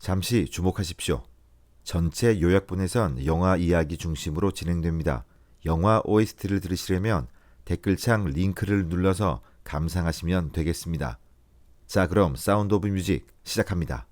잠시 주목하십시오. 전체 요약본에선 영화 이야기 중심으로 진행됩니다. 영화 OST를 들으시려면 댓글창 링크를 눌러서 감상하시면 되겠습니다. 자, 그럼 사운드 오브 뮤직 시작합니다.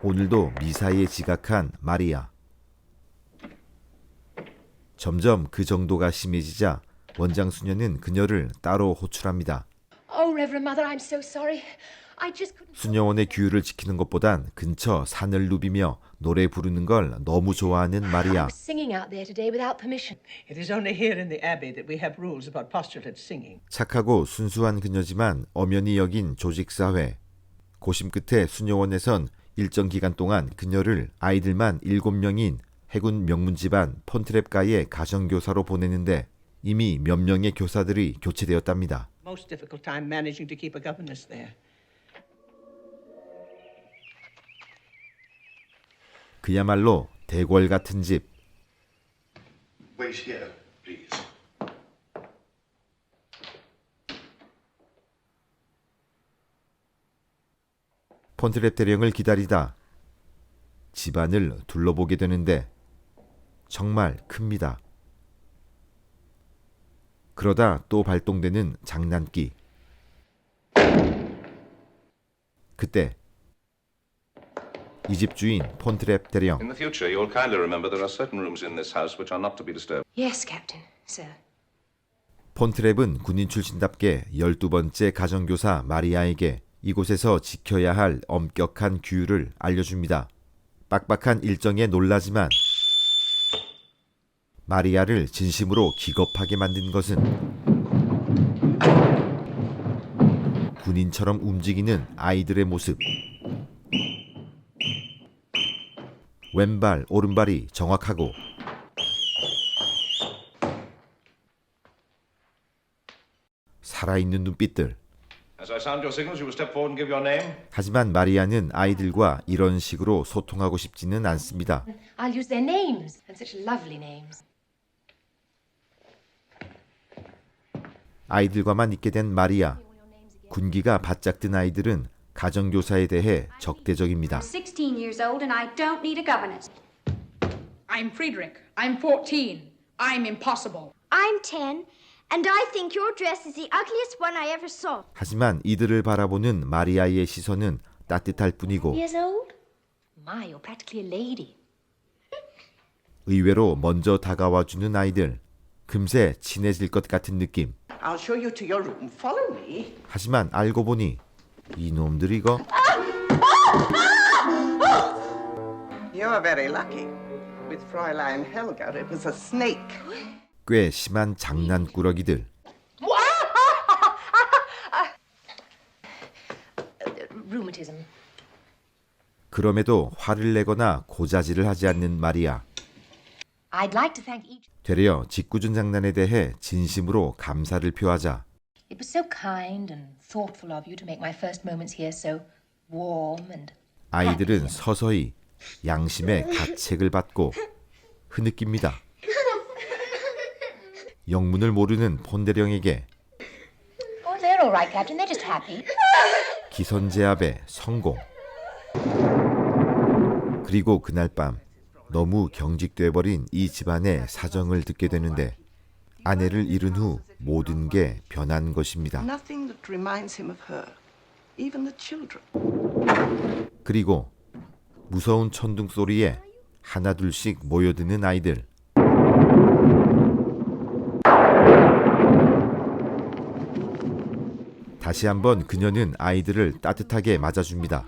오늘도 미사에 지각한 마리아. 점점 그 정도가 심해지자 원장 수녀는 그녀를 따로 호출합니다. Oh, Reverend Mother, I'm so sorry. I just couldn't. 수녀원의 규율을 지키는 것보단 근처 산을 누비며 노래 부르는 걸 너무 좋아하는 I 마리아. was singing out there today without permission. It is only here in the Abbey that we have rules about postulate singing. 착하고 순수한 그녀지만 엄연히 여긴 조직사회. 고심 끝에 수녀원에선 일정 기간 동안 그녀를 아이들만 7명인 해군 명문 집안 폰트랩가의 가정교사로 보내는데 이미 몇 명의 교사들이 교체되었답니다. Most difficult time managing to keep a governess there. 그야말로 대궐 같은 집. Wait here, please. 폰트랩 대령을 기다리다 집안을 둘러보게 되는데 정말 큽니다. 그러다 또 발동되는 장난기. 그때 이 집 주인 폰트랩 대령. In the future, you'll kindly remember there are certain rooms in this house which are not to be disturbed. Yes, Captain, sir. 폰트랩은 군인 출신답게 12번째 가정교사 마리아에게 이곳에서 지켜야 할 엄격한 규율을 알려줍니다. 빡빡한 일정에 놀라지만 마리아를 진심으로 기겁하게 만든 것은 군인처럼 움직이는 아이들의 모습. 왼발, 오른발이 정확하고 살아있는 눈빛들. As I sound your signals, you will step forward and give your name. 하지만 마리아는 아이들과 이런 식으로 소통하고 싶지는 않습니다. I'll use their names, and such lovely names. 아이들과만 있게 된 마리아. 군기가 바짝 든 아이들은 가정교사에 대해 적대적입니다. 16 years old and I don't need a governess. I'm Friedrich. I'm 14. I'm impossible. I'm 10, and I think your dress is the ugliest one I ever saw. 하지만 이들을 바라보는 마리아의 시선은 따뜻할 뿐이고 Years old? My, you're practically a lady. 의외로 먼저 다가와주는 아이들. 금세 친해질 것 같은 느낌. I'll show you to your room. Follow me. 하지만 알고 보니 이놈들 이거 You're very lucky. With Fräulein Helga, it was a snake. 꽤 심한 장난꾸러기들. Rheumatism. 그럼에도 화를 내거나 고자질을 하지 않는 마리아. I'd like to thank each. 되려 짓궂은 장난에 대해 진심으로 감사를 표하자 It was so kind and thoughtful of you to make my first moments here so warm and. 아이들은 서서히 양심의 가책을 받고 흐느낍니다. 영문을 모르는 폰대령에게 Oh, they're all right, Captain. They're just happy. 기선제압에 성공. 그리고 그날 밤 너무 경직돼 버린 이 집안의 사정을 듣게 되는데 아내를 잃은 후 모든 게 변한 것입니다. Nothing that reminds him of her. Even the children. 그리고 무서운 천둥 소리에 하나둘씩 모여드는 아이들. 다시 한번 그녀는 아이들을 따뜻하게 맞아줍니다.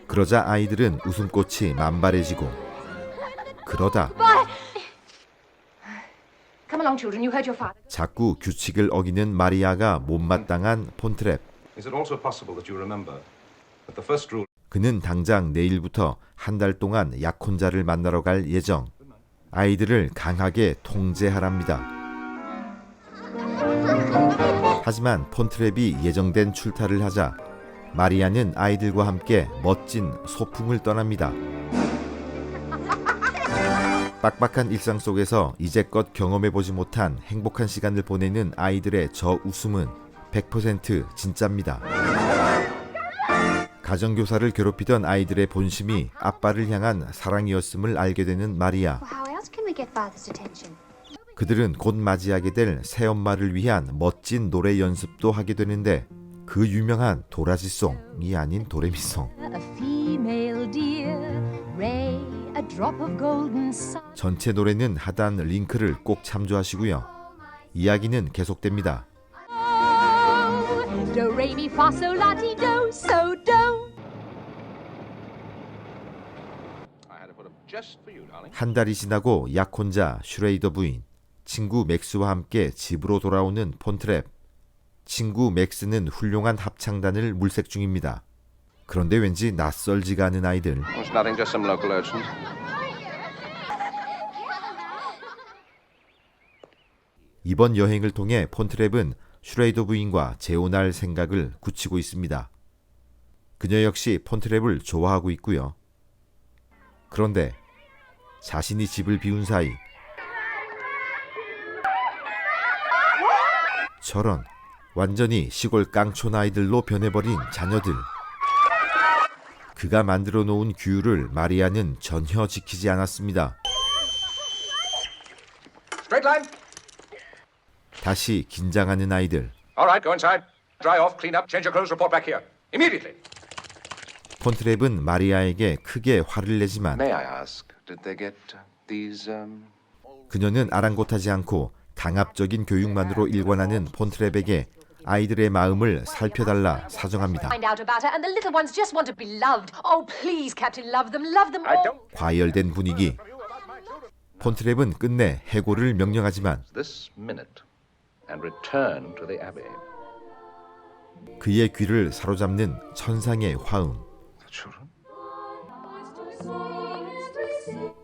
그러자 아이들은 웃음꽃이 만발해지고 그러다 Come along, children. You heard your father. 자꾸 규칙을 어기는 마리아가 못마땅한 폰트랩. Is it also possible that you remember that the first rule 그는 당장 내일부터 한 달 동안 약혼자를 만나러 갈 예정. 아이들을 강하게 통제하랍니다. 하지만 폰트랩이 예정된 출타를 하자 마리아는 아이들과 함께 멋진 소풍을 떠납니다. 빡빡한 일상 속에서 이제껏 경험해보지 못한 행복한 시간을 보내는 아이들의 저 웃음은 100% 진짜입니다. 가정교사를 괴롭히던 아이들의 본심이 아빠를 향한 사랑이었음을 알게 되는 마리아. How else can we get father's attention? 그들은 곧 맞이하게 될 새엄마를 위한 멋진 노래 연습도 하게 되는데 그 유명한 도라지송이 아닌 도레미송. 전체 노래는 하단 링크를 꼭 참조하시고요. 이야기는 계속됩니다. 한 달이 지나고 약혼자 슈레이더 부인, 친구 맥스와 함께 집으로 돌아오는 폰트랩. 친구 맥스는 훌륭한 합창단을 물색 중입니다. 그런데 왠지 낯설지가 않은 아이들. It's nothing, just some local urchins. 이번 여행을 통해 폰트랩은 슈레이더 부인과 재혼할 생각을 굳히고 있습니다. 그녀 역시 폰트랩을 좋아하고 있고요. 그런데 자신이 집을 비운 사이 저런 완전히 시골 깡촌 아이들로 변해버린 자녀들. 그가 만들어 놓은 규율을 마리아는 전혀 지키지 않았습니다. Straight line. 다시 긴장하는 아이들. All right, go inside. Dry off, clean up, change your clothes, report back here. Immediately. 폰트랩은 마리아에게 크게 화를 내지만 May I ask, did they get these, 그녀는 아랑곳하지 않고 강압적인 교육만으로 일관하는 폰트랩에게 아이들의 마음을 살펴달라 사정합니다. Find out about her, and the little ones just want to be loved. Oh, please, Captain, love them I all. don't 과열된 분위기. 폰트랩은 끝내 해고를 명령하지만 this minute and return to the abbey. 그의 귀를 사로잡는 천상의 화음. The children?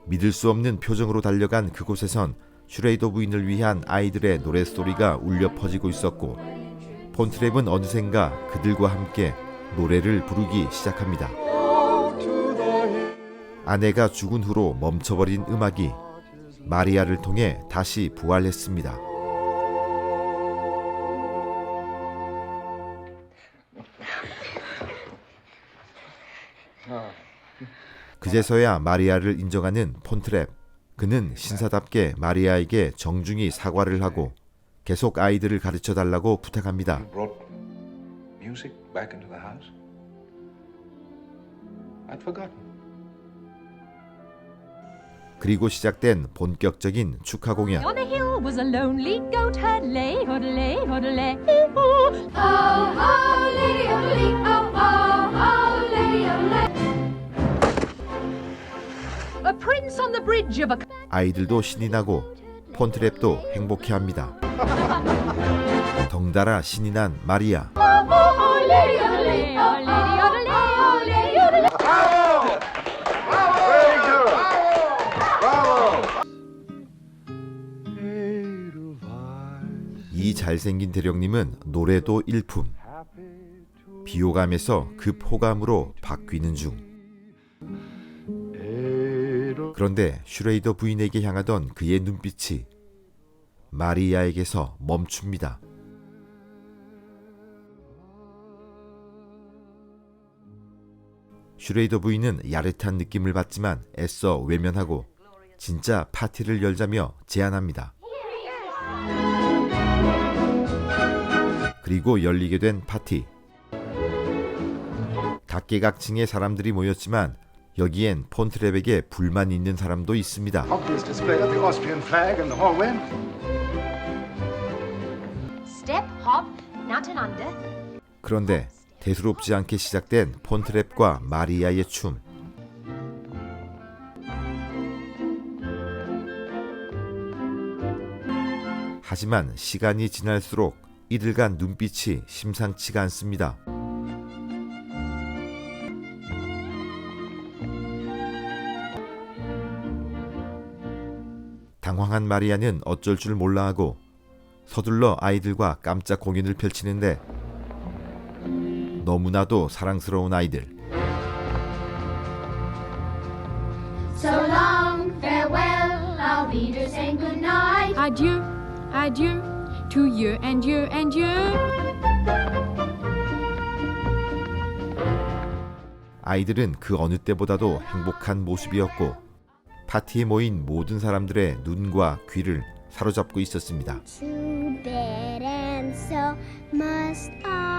믿을 수 없는 표정으로 달려간 그곳에선 슈레이더 부인을 위한 아이들의 노랫소리가 울려 퍼지고 있었고 폰트랩은 어느샌가 그들과 함께 노래를 부르기 시작합니다. 아내가 죽은 후로 멈춰버린 음악이 마리아를 통해 다시 부활했습니다. 그제서야 마리아를 인정하는 폰트랩. 그는 신사답게 마리아에게 정중히 사과를 하고 계속 아이들을 가르쳐 달라고 부탁합니다. You brought music back into the house? I'd forgotten. 그리고 시작된 본격적인 축하 공연. On a hill was a lonely goat herd, lay, hoodle-lay, hoodle-lay, hee-hoo. Oh, oh, lady, hoodle-lee, oh, oh, oh, lady, hoodle-lay. A prince on the bridge of a... 아이들도 신이 나고 폰트랩도 행복해합니다. 덩달아 신이 난 마리아. Oh, lady, hoodle-lee, oh, lady, hoodle-lee, oh, lady, hoodle-lee. 이 잘생긴 대령님은 노래도 일품. 비호감에서 급호감으로 바뀌는 중. 그런데 슈레이더 부인에게 향하던 그의 눈빛이 마리아에게서 멈춥니다. 슈레이더 부인은 야릇한 느낌을 받지만 애써 외면하고 진짜 파티를 열자며 제안합니다. 그리고 열리게 된 파티. 각계각층의 사람들이 모였지만 여기엔 폰트랩에게 불만 있는 사람도 있습니다. Obvious display of the Austrian flag in the hallway. Step, hop, not an under. 그런데 대수롭지 않게 시작된 폰트랩과 마리아의 춤. 하지만 시간이 지날수록 이들 간 눈빛이 심상치가 않습니다. 당황한 마리아는 어쩔 줄 몰라 하고 서둘러 아이들과 깜짝 공연을 펼치는데 너무나도 사랑스러운 아이들. So long, farewell, I'll be to saying good night. Adieu, adieu, to you and you and you. 아이들은 그 어느 때보다도 행복한 모습이었고 파티에 모인 모든 사람들의 눈과 귀를 사로잡고 있었습니다. Too bad, and so must I.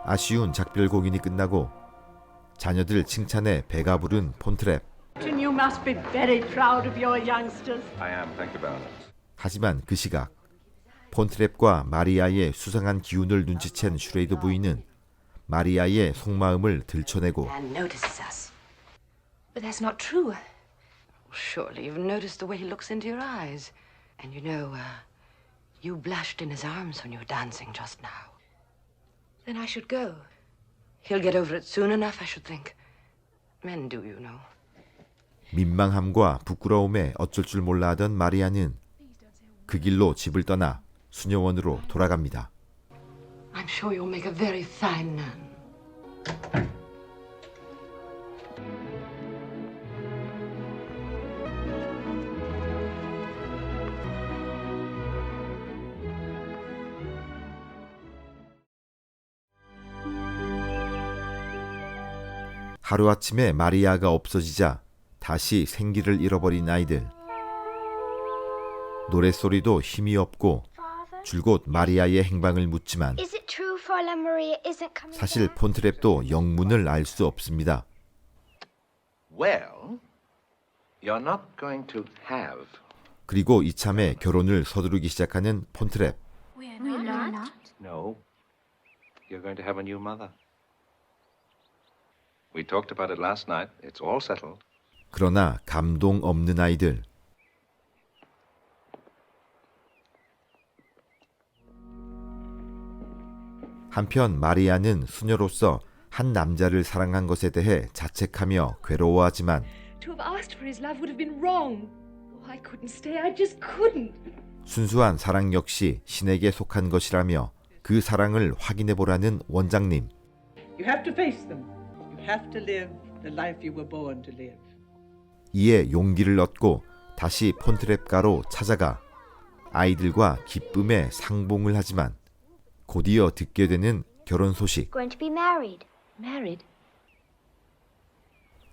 아쉬운 작별 공연이 끝나고 자녀들 칭찬에 배가 부른 폰트랩. You must be very proud of your youngsters. I am, thank you, Baroness. 하지만 그 시각 폰트랩과 마리아의 수상한 기운을 눈치챈 슈레이더 부인은 마리아의 속마음을 들춰내고 And notices us. But that's not true. Surely you've noticed the way he looks into your eyes. And you blushed in his arms when you were dancing just now. Then I should go. He'll get over it soon enough, I should think. Men do, you know. 민망함과 부끄러움에 어쩔 줄 몰라 하던 마리아는 그 길로 집을 떠나 수녀원으로 돌아갑니다. I'm sure you'll make a very fine nun. 하루아침에 마리아가 없어지자 다시 생기를 잃어버린 아이들. 노랫소리도 힘이 없고 줄곧 마리아의 행방을 묻지만 Is it true Fräulein Maria isn't coming 사실 back? 폰트랩도 영문을 알 수 없습니다. Well, you're not going to have. 그리고 이참에 결혼을 서두르기 시작하는 폰트랩. We're not. No, you're going to have a new mother. We talked about it last night. It's all settled. 그러나 감동 없는 아이들. 한편 마리아는 수녀로서 한 남자를 사랑한 것에 대해 자책하며 괴로워하지만 To have asked for his love would have been wrong. Oh, I couldn't stay. I just couldn't. 순수한 사랑 역시 신에게 속한 것이라며 그 사랑을 확인해보라는 원장님. You have to face them. You have to live the life you were born to live. 이에 용기를 얻고 다시 폰트랩가로 찾아가 아이들과 기쁨의 상봉을 하지만 곧이어 듣게 되는 결혼 소식. Going to be married. Married?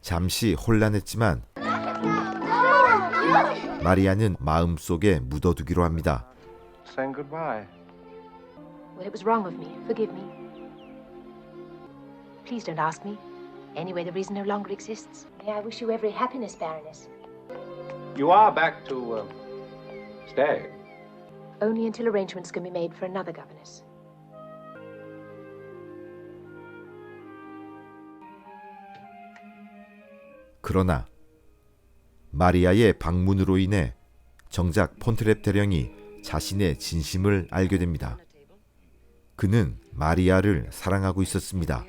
잠시 혼란했지만 마리아는 마음속에 묻어두기로 합니다. Saying goodbye. Well, it was wrong of me. Forgive me. Please don't ask me. Anyway, the reason no longer exists. May I wish you every happiness, Baroness. You are back to stay. Only until arrangements can be made for another governess. 그러나 마리아의 방문으로 인해 정작 폰트랩 대령이 자신의 진심을 알게 됩니다. 그는 마리아를 사랑하고 있었습니다.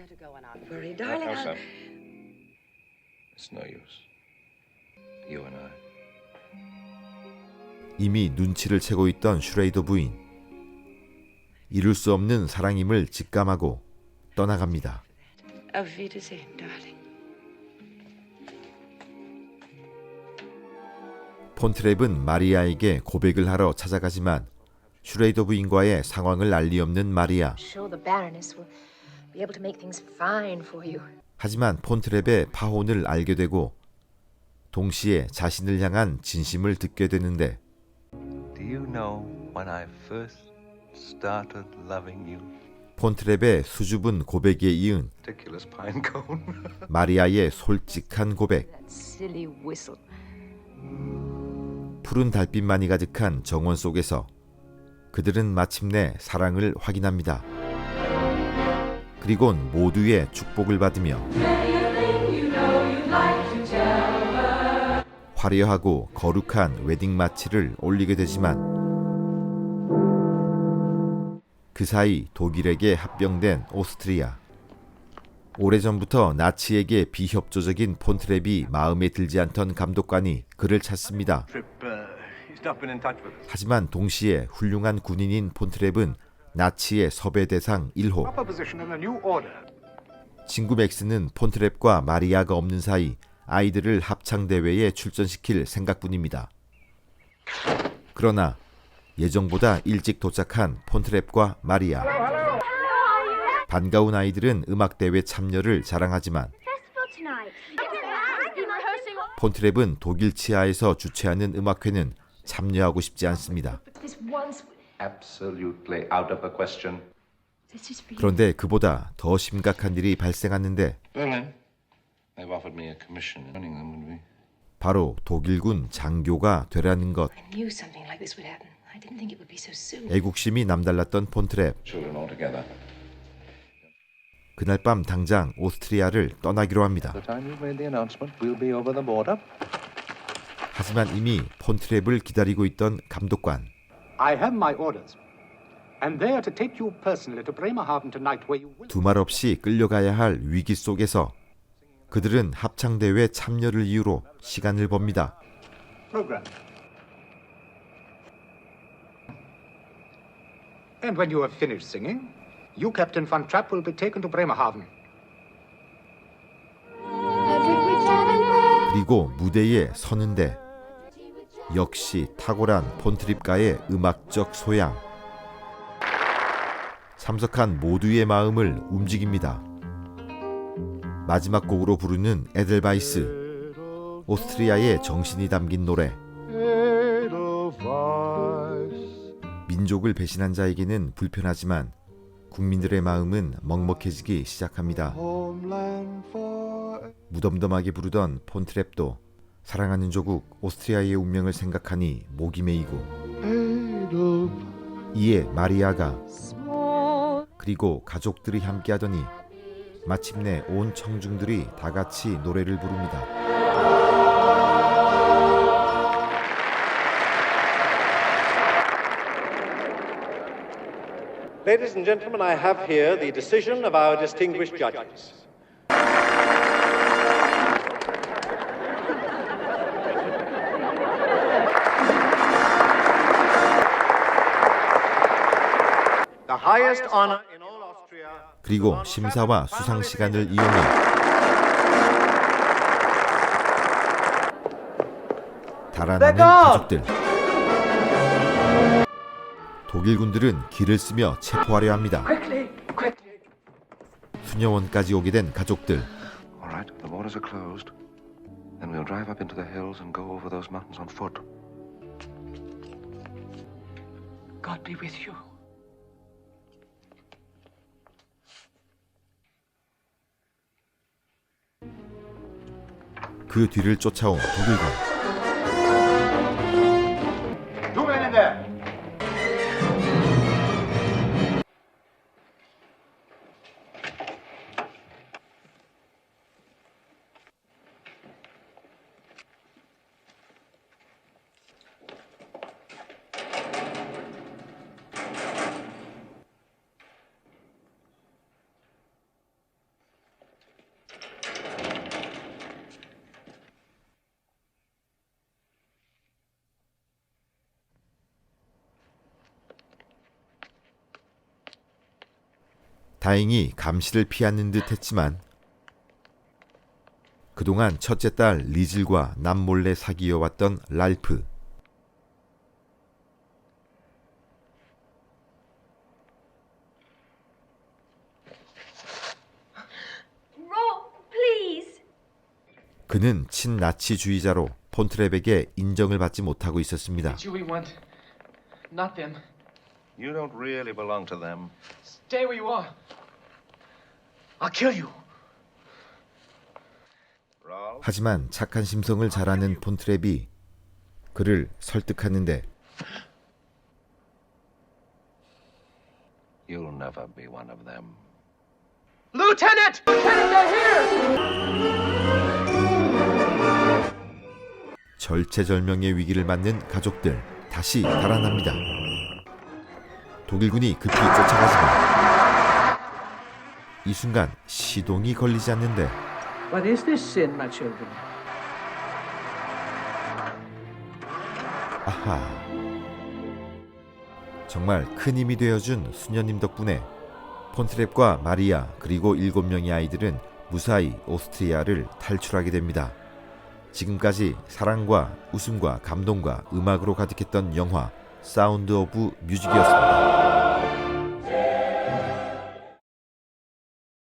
Worry, darling. No, sir. It's no use. You and I. 이미 눈치를 채고 있던 슈레이더 부인. 이룰 수 없는 사랑임을 직감하고 떠나갑니다. Auf Wiedersehen, darling. 폰트랩은 마리아에게 고백을 하러 찾아가지만 슈레이더 부인과의 상황을 알 리 없는 마리아. Sure, the Baroness will be able to make things fine for you. 하지만 폰트랩의 파혼을 알게 되고 동시에 자신을 향한 진심을 듣게 되는데 Do you know when I first started loving you? 폰트랩의 수줍은 고백에 이은 Ridiculous pine cone. 마리아의 솔직한 고백. That silly whistle. 푸른 달빛만이 가득한 정원 속에서 그들은 마침내 사랑을 확인합니다. 그리곤 모두의 축복을 받으며 화려하고 거룩한 웨딩 마치를 올리게 되지만 그 사이 독일에게 합병된 오스트리아. 오래전부터 나치에게 비협조적인 폰트랩이 마음에 들지 않던 감독관이 그를 찾습니다. 하지만 동시에 훌륭한 군인인 폰트랩은 나치의 섭외 대상 1호. 친구 맥스는 폰트랩과 마리아가 없는 사이 아이들을 합창대회에 출전시킬 생각뿐입니다. 그러나 예정보다 일찍 도착한 폰트랩과 마리아. 반가운 아이들은 음악대회 참여를 자랑하지만 폰트랩은 독일 치아에서 주최하는 음악회는 참여하고 싶지 않습니다. Absolutely out of the question. 그런데 그보다 더 심각한 일이 발생하는데 Berlin. They've offered me a commission in running them, would we? 바로 독일군 장교가 되라는 것. I knew something like this would happen. I didn't think it would be so soon. 애국심이 남달랐던 폰트랩. Children altogether. 그날 밤 당장 오스트리아를 떠나기로 합니다. By the time you've made the announcement, we'll be over the border. 하지만 이미 폰트랩을 기다리고 있던 감독관. I have my orders. And they are to take you personally to Bremerhaven tonight where you will... 두말 없이 끌려가야 할 위기 속에서 그들은 합창대회 참여를 이유로 시간을 법니다. Program. And when you have finished singing, you, Captain Von Trapp, will be taken to Bremerhaven. 그리고 무대에 서는데 역시 탁월한 폰트랩과의 음악적 소양. 참석한 모두의 마음을 움직입니다. 마지막 곡으로 부르는 에델바이스, 오스트리아의 정신이 담긴 노래. 민족을 배신한 자에게는 불편하지만 국민들의 마음은 먹먹해지기 시작합니다. 무덤덤하게 부르던 폰트랩도 사랑하는 조국 오스트리아의 운명을 생각하니 목이 메이고, 이에 마리아가, 그리고 가족들이 함께하더니 마침내 온 청중들이 다 같이 노래를 부릅니다. Ladies and gentlemen, I have here the decision of our distinguished judges. The highest honor in all Austria. 그리고 심사와 수상 시간을 이용해 달아나는 가족들. 독일군들은 길을 쓰며 체포하려 합니다. 수녀원까지 오게 된 가족들. All right, the borders are closed. Then we'll drive up into the hills and go over those mountains on foot. God be with you. 그 뒤를 쫓아온 독일군. Two men in there. 다행히 감시를 피하는 듯 했지만 그동안 첫째 딸 리즐과 남몰래 사귀어왔던 랄프. 그는 친나치주의자로 폰트랩에게 인정을 받지 못하고 있었습니다. It's you we want, not them. You don't really belong to them. Stay where you are. I'll kill you. 하지만 착한 심성을 잘 아는 폰트랩이 그를 설득하는데 You'll never be one of them. Lieutenant! Lieutenant, they're here! 절체절명의 위기를 맞는 가족들 다시 달아납니다. 독일군이 급히 쫓아가지만 이 순간 시동이 걸리지 않는데 What is this sin, my children? 아하. 정말 큰 힘이 되어준 수녀님 덕분에 폰트랩과 마리아 그리고 7명의 아이들은 무사히 오스트리아를 탈출하게 됩니다. 지금까지 사랑과 웃음과 감동과 음악으로 가득했던 영화 사운드 오브 뮤직이었습니다.